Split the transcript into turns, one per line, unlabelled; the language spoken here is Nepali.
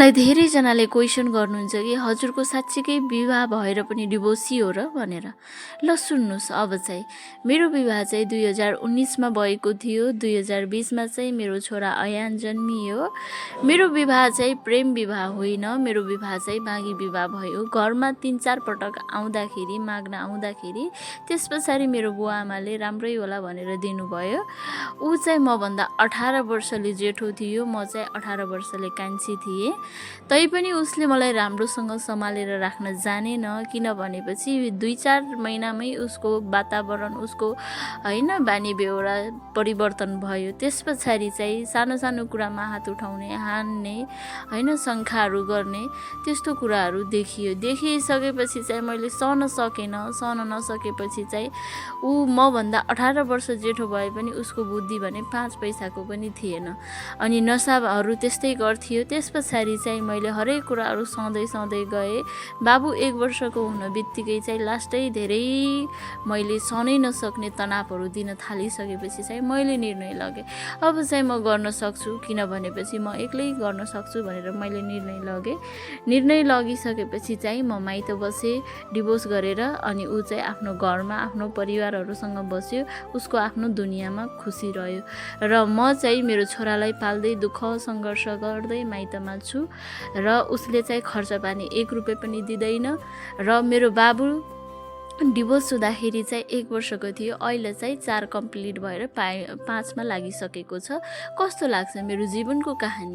मलाई धेरैजनाले क्वेसन गर्नुहुन्छ कि हजुरको साँच्चीकै विवाह भएर पनि डिभोर्सी हो र भनेर। ल सुन्नुहोस्, अब चाहिँ मेरो विवाह चाहिँ 2019मा भएको थियो। 2020मा चाहिँ मेरो छोरा अयान जन्मियो। मेरो विवाह चाहिँ प्रेम विवाह होइन, मेरो विवाह चाहिँ मागी विवाह भयो। घरमा 3-4 पटक आउँदाखेरि, माग्न आउँदाखेरि त्यस पछाडि मेरो बुवा आमाले राम्रै होला भनेर दिनुभयो। ऊ चाहिँ मभन्दा 18 वर्षले जेठो थियो, म चाहिँ 18 वर्षले कान्छी थिएँ। तैपनि उसले मलाई राम्रोसँग सम्हालेर राख्न जानेन, किन भनेपछि 2-4 महिनामै उसको वातावरण, उसको होइन बानी बेहोरा परिवर्तन भयो। त्यस पछाडि चाहिँ सानो सानो कुरामा हात उठाउने, हान्ने, होइन शङ्खाहरू गर्ने त्यस्तो कुराहरू देखिसकेपछि चाहिँ मैले सहन नसकेपछि चाहिँ ऊ मभन्दा 18 वर्ष जेठो भए पनि उसको बुद्धि भने 5 पैसाको पनि थिएन। अनि नसाहरू त्यस्तै गर्थ्यो। त्यस पछाडि चाहिँ मैले हरेक कुराहरू सहँदै गएँ। बाबु 1 वर्षको हुन बित्तिकै चाहिँ लास्टै धेरै मैले सहनै नसक्ने तनावहरू दिन थालिसकेपछि चाहिँ मैले निर्णय लगेँ, अब चाहिँ म गर्न सक्छु, किन भनेपछि म एक्लै गर्न सक्छु भनेर मैले निर्णय लगिसकेपछि चाहिँ म माइत बसेँ डिभोर्स गरेर। अनि ऊ चाहिँ आफ्नो घरमा आफ्नो परिवारहरूसँग बस्यो, उसको आफ्नो दुनियाँमा खुसी रह्यो। र म चाहिँ मेरो छोरालाई पाल्दै दुःख सङ्घर्ष गर्दै माइतमा छु। र उसले चाहिँ खर्च पानी 1 रुपियाँ पनि दिँदैन। र मेरो बाबु डिभोर्स हुँदाखेरि चाहिँ 1 वर्षको थियो, अहिले चाहिँ 4 कम्प्लिट भएर 5मा लागिसकेको छ। कस्तो लाग्छ मेरो जीवनको कहानी?